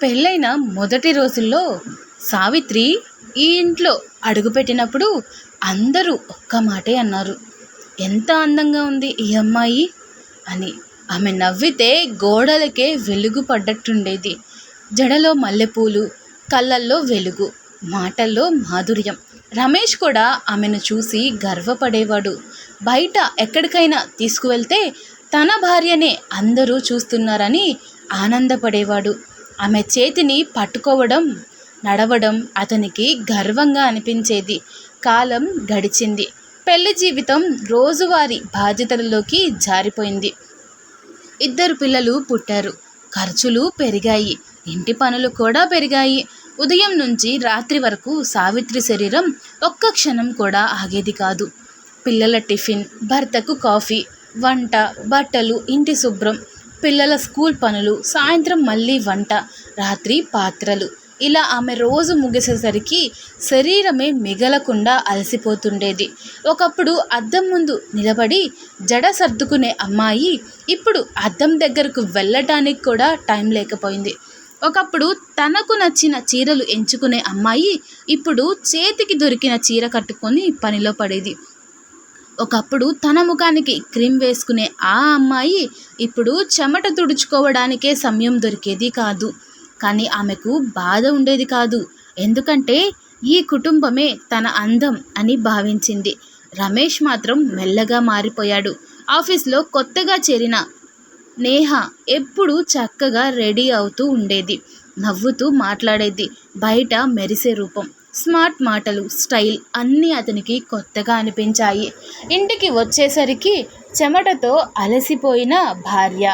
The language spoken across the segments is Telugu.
పెళ్ళైన మొదటి రోజుల్లో సావిత్రి ఈ ఇంట్లో అడుగుపెట్టినప్పుడు అందరూ ఒక్క మాటే అన్నారు, ఎంత అందంగా ఉంది ఈ అమ్మాయి అని. ఆమె నవ్వితే గోడలకే వెలుగు పడ్డట్టుండేది. జడలో మల్లెపూలు, కళ్ళల్లో వెలుగు, మాటల్లో మాధుర్యం. రమేష్ కూడా ఆమెను చూసి గర్వపడేవాడు. బయట ఎక్కడికైనా తీసుకువెళ్తే తన భార్యనే అందరూ చూస్తున్నారని ఆనందపడేవాడు. ఆమె చేతిని పట్టుకోవడం, నడవడం అతనికి గర్వంగా అనిపించేది. కాలం గడిచింది. పెళ్లి జీవితం రోజువారీ బాధ్యతలలోకి జారిపోయింది. 2 పిల్లలు పుట్టారు. ఖర్చులు పెరిగాయి. ఇంటి పనులు కూడా పెరిగాయి. ఉదయం నుంచి రాత్రి వరకు సావిత్రి శరీరం ఒక్క క్షణం కూడా ఆగేది కాదు. పిల్లల టిఫిన్, భర్తకు కాఫీ, వంట, బట్టలు, ఇంటి శుభ్రం, పిల్లల స్కూల్ పనులు, సాయంత్రం మళ్ళీ వంట, రాత్రి పాత్రలు. ఇలా ఆమె రోజు ముగిసేసరికి శరీరమే మిగలకుండా అలసిపోతుండేది. ఒకప్పుడు అద్దం ముందు నిలబడి జడ సర్దుకునే అమ్మాయి ఇప్పుడు అద్దం దగ్గరకు వెళ్ళటానికి కూడా టైం లేకపోయింది. ఒకప్పుడు తనకు నచ్చిన చీరలు ఎంచుకునే అమ్మాయి ఇప్పుడు చేతికి దొరికిన చీర కట్టుకొని పనిలో పడేది. ఒకప్పుడు తన ముఖానికి క్రీమ్ వేసుకునే ఆ అమ్మాయి ఇప్పుడు చెమట తుడుచుకోవడానికే సమయం దొరికేది కాదు. కానీ ఆమెకు బాధ ఉండేది కాదు. ఎందుకంటే ఈ కుటుంబమే తన అందం అని భావించింది. రమేష్ మాత్రం మెల్లగా మారిపోయాడు. ఆఫీస్లో కొత్తగా చేరిన నేహ ఎప్పుడూ చక్కగా రెడీ అవుతూ ఉండేది. నవ్వుతూ మాట్లాడేది. బయట మెరిసే రూపం, స్మార్ట్ మాటలు, స్టైల్ అన్నీ అతనికి కొత్తగా అనిపించాయి. ఇంటికి వచ్చేసరికి చెమటతో అలసిపోయిన భార్య,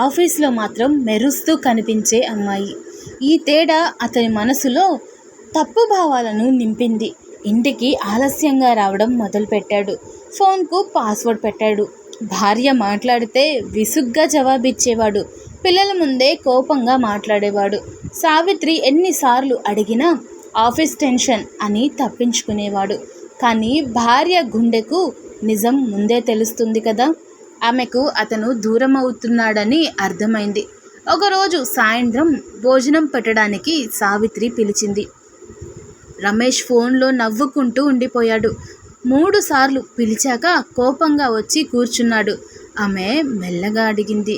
ఆఫీస్లో మాత్రం మెరుస్తూ కనిపించే అమ్మాయి. ఈ తేడా అతని మనసులో తప్పు భావాలను నింపింది. ఇంటికి ఆలస్యంగా రావడం మొదలుపెట్టాడు. ఫోన్కు పాస్వర్డ్ పెట్టాడు. భార్య మాట్లాడితే విసుగ్గా జవాబిచ్చేవాడు. పిల్లల ముందే కోపంగా మాట్లాడేవాడు. సావిత్రి ఎన్నిసార్లు అడిగినా ఆఫీస్ టెన్షన్ అని తప్పించుకునేవాడు. కానీ భార్య గుండెకు నిజం ముందే తెలుస్తుంది కదా. ఆమెకు అతను దూరం అవుతున్నాడని అర్థమైంది. ఒకరోజు సాయంత్రం భోజనం పెట్టడానికి సావిత్రి పిలిచింది. రమేష్ ఫోన్లో నవ్వుకుంటూ ఉండిపోయాడు. 3 సార్లు పిలిచాక కోపంగా వచ్చి కూర్చున్నాడు. ఆమె మెల్లగా అడిగింది,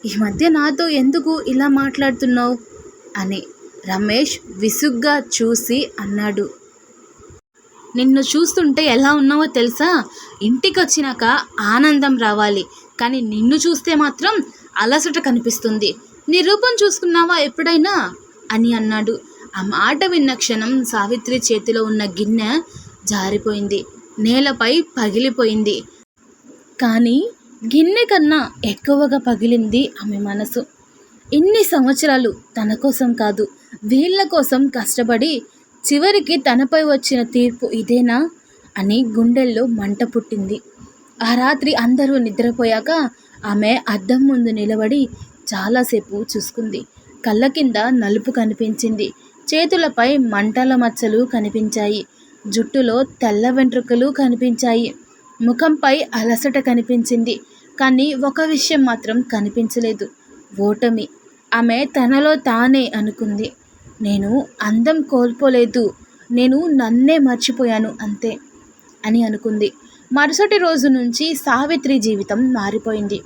ఈ మధ్య నాతో ఎందుకు ఇలా మాట్లాడుతున్నావు అని. రమేష్ విసుగ్గా చూసి అన్నాడు, నిన్ను చూస్తుంటే ఎలా ఉన్నావో తెలుసా? ఇంటికొచ్చినాక ఆనందం రావాలి, కానీ నిన్ను చూస్తే మాత్రం అలసట కనిపిస్తుంది. నీ రూపం చూసుకున్నావా ఎప్పుడైనా అని అన్నాడు. ఆ మాట విన్న క్షణం సావిత్రి చేతిలో ఉన్న గిన్నె జారిపోయింది, నేలపై పగిలిపోయింది. కానీ గిన్నె కన్నా ఎక్కువగా పగిలింది ఆమె మనసు. ఇన్ని సంవత్సరాలు తన కోసం కాదు, వీళ్ళ కోసం కష్టపడి చివరికి తనపై వచ్చిన తీర్పు ఇదేనా అని గుండెల్లో మంట పుట్టింది. ఆ రాత్రి అందరూ నిద్రపోయాక ఆమె అద్దం ముందు నిలబడి చాలాసేపు చూసుకుంది. కళ్ళ కింద నలుపు కనిపించింది. చేతులపై మంటల మచ్చలు కనిపించాయి. జుట్టులో తెల్ల వెంట్రుకలు కనిపించాయి. ముఖంపై అలసట కనిపించింది. కానీ ఒక విషయం మాత్రం కనిపించలేదు, ఓటమి. ఆమె తనలో తానే అనుకుంది, నేను అందం కోల్పోలేదు, నేను నన్నే మర్చిపోయాను అంతే అని అనుకుంది. మరుసటి రోజు నుంచి సావిత్రి జీవితం మారిపోయింది.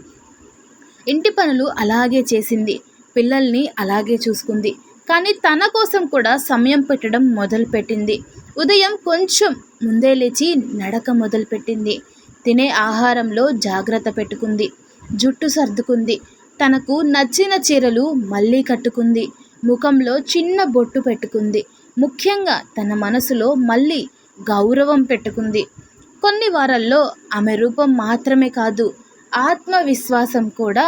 ఇంటి పనులు అలాగే చేసింది, పిల్లల్ని అలాగే చూసుకుంది. కానీ తన కోసం కూడా సమయం పెట్టడం మొదలుపెట్టింది. ఉదయం కొంచెం ముందే లేచి నడక మొదలుపెట్టింది. తినే ఆహారంలో జాగ్రత్త పెట్టుకుంది. జుట్టు సర్దుకుంది. తనకు నచ్చిన చీరలు మళ్ళీ కట్టుకుంది. ముఖంలో చిన్న బొట్టు పెట్టుకుంది. ముఖ్యంగా తన మనసులో మళ్ళీ గౌరవం పెట్టుకుంది. కొన్ని వారాల్లో ఆమె రూపం మాత్రమే కాదు, ఆత్మవిశ్వాసం కూడా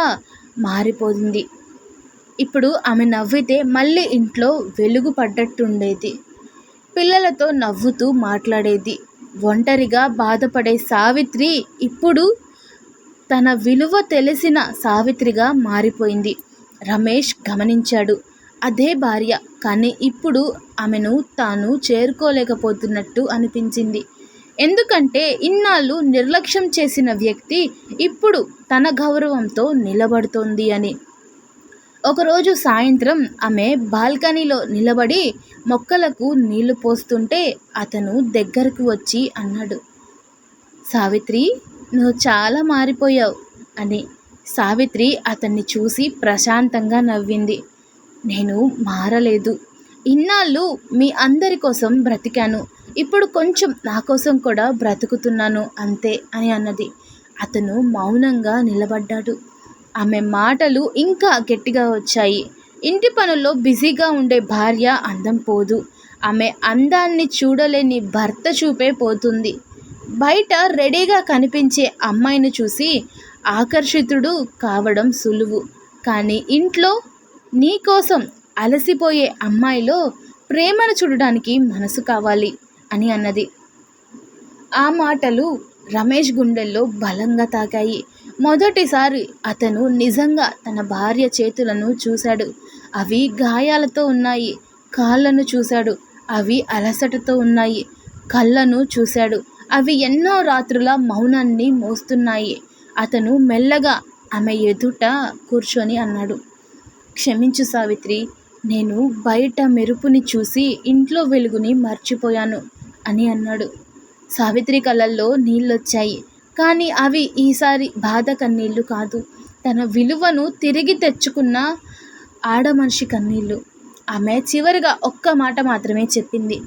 మారిపోయింది. ఇప్పుడు ఆమె నవ్వితే మళ్ళీ ఇంట్లో వెలుగు పడ్డట్టుండేది. పిల్లలతో నవ్వుతూ మాట్లాడేది. ఒంటరిగా బాధపడే సావిత్రి ఇప్పుడు తన విలువ తెలిసిన సావిత్రిగా మారిపోయింది. రమేష్ గమనించాడు. అదే భార్య, కానీ ఇప్పుడు ఆమెను తాను చేరుకోలేకపోతున్నట్టు అనిపించింది. ఎందుకంటే ఇన్నాళ్ళు నిర్లక్ష్యం చేసిన వ్యక్తి ఇప్పుడు తన గౌరవంతో నిలబడుతోంది అని. ఒకరోజు సాయంత్రం ఆమె బాల్కనీలో నిలబడి మొక్కలకు నీళ్లు పోస్తుంటే అతను దగ్గరకు వచ్చి అన్నాడు, సావిత్రి, నువ్వు చాలా మారిపోయావు అని. సావిత్రి అతన్ని చూసి ప్రశాంతంగా నవ్వింది. నేను మారలేదు. ఇన్నాళ్ళు మీ అందరి కోసం బ్రతికాను. ఇప్పుడు కొంచెం నా కోసం కూడా బ్రతుకుతున్నాను అంతే అని అన్నది. అతను మౌనంగా నిలబడ్డాడు. ఆమె మాటలు ఇంకా గట్టిగా వచ్చాయి. ఇంటి పనుల్లో బిజీగా ఉండే భార్య అందం పోదు. ఆమె అందాన్ని చూడలేని భర్త చూపే పోతుంది. బయట రెడీగా కనిపించే అమ్మాయిని చూసి ఆకర్షితుడు కావడం సులువు. కానీ ఇంట్లో నీకోసం అలసిపోయే అమ్మాయిలో ప్రేమను చూడడానికి మనసు కావాలి అని అన్నది. ఆ మాటలు రమేష్ గుండెల్లో బలంగా తాకాయి. మొదటిసారి అతను నిజంగా తన భార్య చేతులను చూశాడు. అవి గాయాలతో ఉన్నాయి. కాళ్ళను చూశాడు. అవి అలసటతో ఉన్నాయి. కళ్ళను చూశాడు. అవి ఎన్నో రాత్రుల మౌనాన్ని మోస్తున్నాయి. అతను మెల్లగా ఆమె ఎదుట కూర్చొని అన్నాడు, క్షమించు సావిత్రి, నేను బయట మెరుపుని చూసి ఇంట్లో వెలుగుని మర్చిపోయాను అని అన్నాడు. సావిత్రి కళ్ళల్లో నీళ్ళొచ్చాయి. కానీ అవి ఈసారి బాధ కన్నీళ్ళు కాదు, తన విలువను తిరిగి తెచ్చుకున్న ఆడమనిషి కన్నీళ్ళు. ఆమె చివరిగా ఒక్క మాట మాత్రమే చెప్పింది,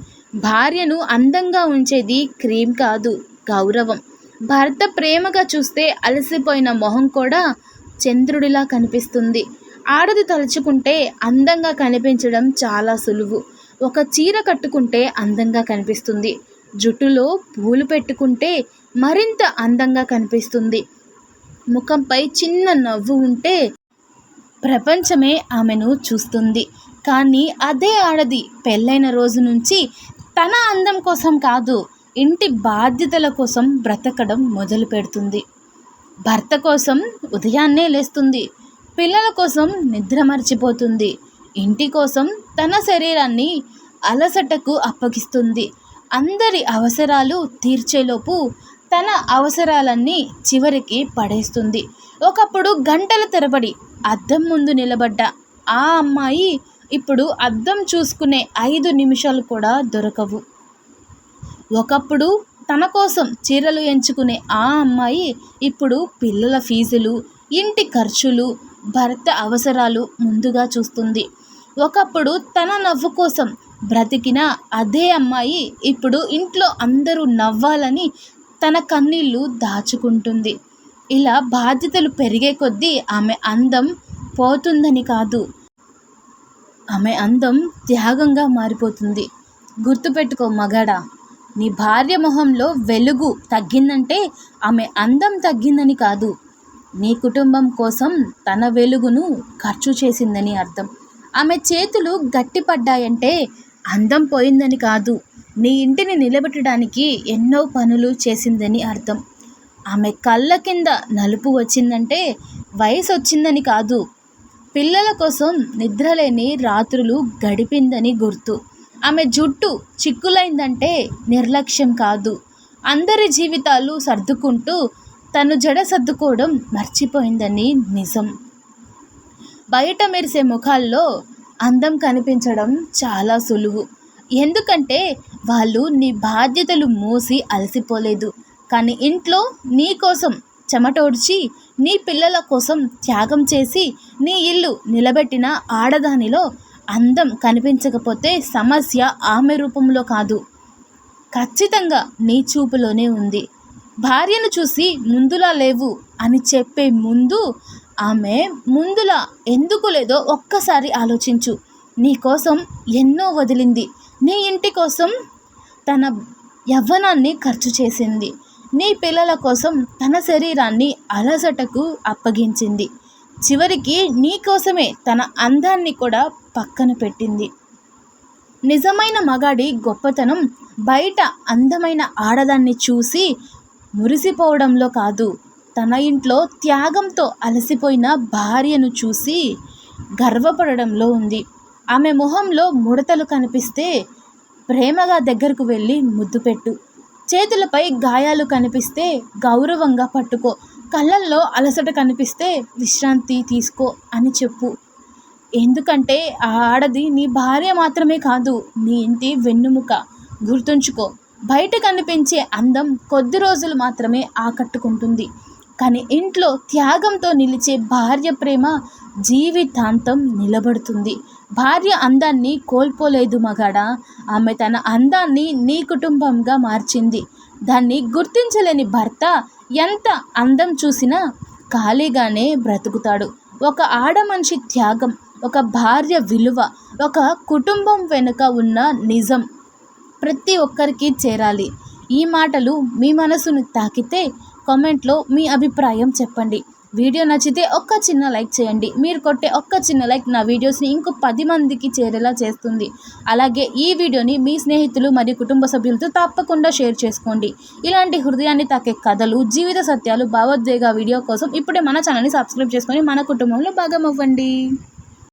భార్యను అందంగా ఉంచేది క్రీమ్ కాదు, గౌరవం. భర్త ప్రేమగా చూస్తే అలసిపోయిన మొహం కూడా చంద్రుడిలా కనిపిస్తుంది. ఆడది తలుచుకుంటే అందంగా కనిపించడం చాలా సులువు. ఒక చీర కట్టుకుంటే అందంగా కనిపిస్తుంది. జుట్టులో పూలు పెట్టుకుంటే మరింత అందంగా కనిపిస్తుంది. ముఖంపై చిన్న నవ్వు ఉంటే ప్రపంచమే ఆమెను చూస్తుంది. కానీ అదే ఆడది పెళ్ళైన రోజు నుంచి తన అందం కోసం కాదు, ఇంటి బాధ్యతల కోసం బ్రతకడం మొదలు పెడుతుంది. భర్త కోసం ఉదయాన్నే లేస్తుంది. పిల్లల కోసం నిద్ర మర్చిపోతుంది. ఇంటి కోసం తన శరీరాన్ని అలసటకు అప్పగిస్తుంది. అందరి అవసరాలు తీర్చేలోపు తన అవసరాలన్నీ చివరికి పడేస్తుంది. ఒకప్పుడు గంటల తరబడి అద్దం ముందు నిలబడ్డ ఆ అమ్మాయి ఇప్పుడు అద్దం చూసుకునే 5 నిమిషాలు కూడా దొరకవు. ఒకప్పుడు తన కోసం చీరలు ఎంచుకునే ఆ అమ్మాయి ఇప్పుడు పిల్లల ఫీజులు, ఇంటి ఖర్చులు, భర్త అవసరాలు ముందుగా చూస్తుంది. ఒకప్పుడు తన నవ్వు కోసం బ్రతికిన అదే అమ్మాయి ఇప్పుడు ఇంట్లో అందరూ నవ్వాలని తన కన్నీళ్లు దాచుకుంటుంది. ఇలా బాధ్యతలు పెరిగే కొద్దీ ఆమె అందం పోతుందని కాదు, ఆమె అందం త్యాగంగా మారిపోతుంది. గుర్తుపెట్టుకో మగాడా, నీ భార్య మొహంలో వెలుగు తగ్గిందంటే ఆమె అందం తగ్గిందని కాదు, నీ కుటుంబం కోసం తన వెలుగును ఖర్చు చేసిందని అర్థం. ఆమె చేతులు గట్టిపడ్డాయంటే అందం పోయిందని కాదు, నీ ఇంటిని నిలబెట్టడానికి ఎన్నో పనులు చేసిందని అర్థం. ఆమె కళ్ళ కింద నలుపు వచ్చిందంటే వయసు వచ్చిందని కాదు, పిల్లల కోసం నిద్రలేని రాత్రులు గడిపిందని గుర్తు. ఆమె జుట్టు చిక్కులైందంటే నిర్లక్ష్యం కాదు, అందరి జీవితాలు సర్దుకుంటూ తను జడ సర్దుకోవడం మర్చిపోయిందని నిజం. బయట మెరిసే ముఖాల్లో అందం కనిపించడం చాలా సులువు. ఎందుకంటే వాళ్ళు నీ బాధ్యతలు మోసి అలసిపోలేదు. కానీ ఇంట్లో నీ కోసం చెమటోడ్చి, నీ పిల్లల కోసం త్యాగం చేసి నీ ఇల్లు నిలబెట్టిన ఆడదానిలో అందం కనిపించకపోతే సమస్య ఆమె రూపంలో కాదు, ఖచ్చితంగా నీ చూపులోనే ఉంది. భార్యను చూసి ముందులా లేవు అని చెప్పే ముందు ఆమె ముందులా ఎందుకు లేదో ఒక్కసారి ఆలోచించు. నీ కోసం ఎన్నో వదిలింది. నీ ఇంటి కోసం తన యవ్వనాన్ని ఖర్చు చేసింది. నీ పిల్లల కోసం తన శరీరాన్ని అలసటకు అప్పగించింది. చివరికి నీ కోసమే తన అందాన్ని కూడా పక్కన పెట్టింది. నిజమైన మగాడి గొప్పతనం బయట అందమైన ఆడదాన్ని చూసి మురిసిపోవడంలో కాదు, తన ఇంట్లో త్యాగంతో అలసిపోయిన భార్యను చూసి గర్వపడడంలో ఉంది. ఆమె మొహంలో ముడతలు కనిపిస్తే ప్రేమగా దగ్గరకు వెళ్ళి ముద్దు పెట్టు. చేతులపై గాయాలు కనిపిస్తే గౌరవంగా పట్టుకో. కళ్ళల్లో అలసట కనిపిస్తే విశ్రాంతి తీసుకో అని చెప్పు. ఎందుకంటే ఆ ఆడది నీ భార్య మాత్రమే కాదు, నీ ఇంటి వెన్నెముక. గుర్తుంచుకో. బయట కనిపించే అందం కొద్ది రోజులు మాత్రమే ఆకట్టుకుంటుంది, కానీ ఇంట్లో త్యాగంతో నిలిచే భార్య ప్రేమ జీవితాంతం నిలబడుతుంది. భార్య అందాన్ని కోల్పోలేదు మగాడా, ఆమె తన అందాన్ని నీ కుటుంబంగా మార్చింది. దాన్ని గుర్తించలేని భర్త ఎంత అందం చూసినా ఖాళీగానే బ్రతుకుతాడు. ఒక ఆడ మనిషి త్యాగం, ఒక భార్య విలువ, ఒక కుటుంబం వెనుక ఉన్న నిజం ప్రతి ఒక్కరికి చేరాలి. ఈ మాటలు మీ మనసును తాకితే కామెంట్లో మీ అభిప్రాయం చెప్పండి. వీడియో నచ్చితే ఒక్క చిన్న లైక్ చేయండి. మీరు కొట్టే ఒక్క చిన్న లైక్ నా వీడియోస్ని ఇంకో 10 మందికి చేరేలా చేస్తుంది. అలాగే ఈ వీడియోని మీ స్నేహితులు మరియు కుటుంబ సభ్యులతో తప్పకుండా షేర్ చేసుకోండి. ఇలాంటి హృదయాన్ని తాకే కథలు, జీవిత సత్యాలు, భావోద్వేగ వీడియో కోసం ఇప్పుడే మన ఛానల్ని సబ్స్క్రైబ్ చేసుకొని మన కుటుంబంలో భాగం అవ్వండి.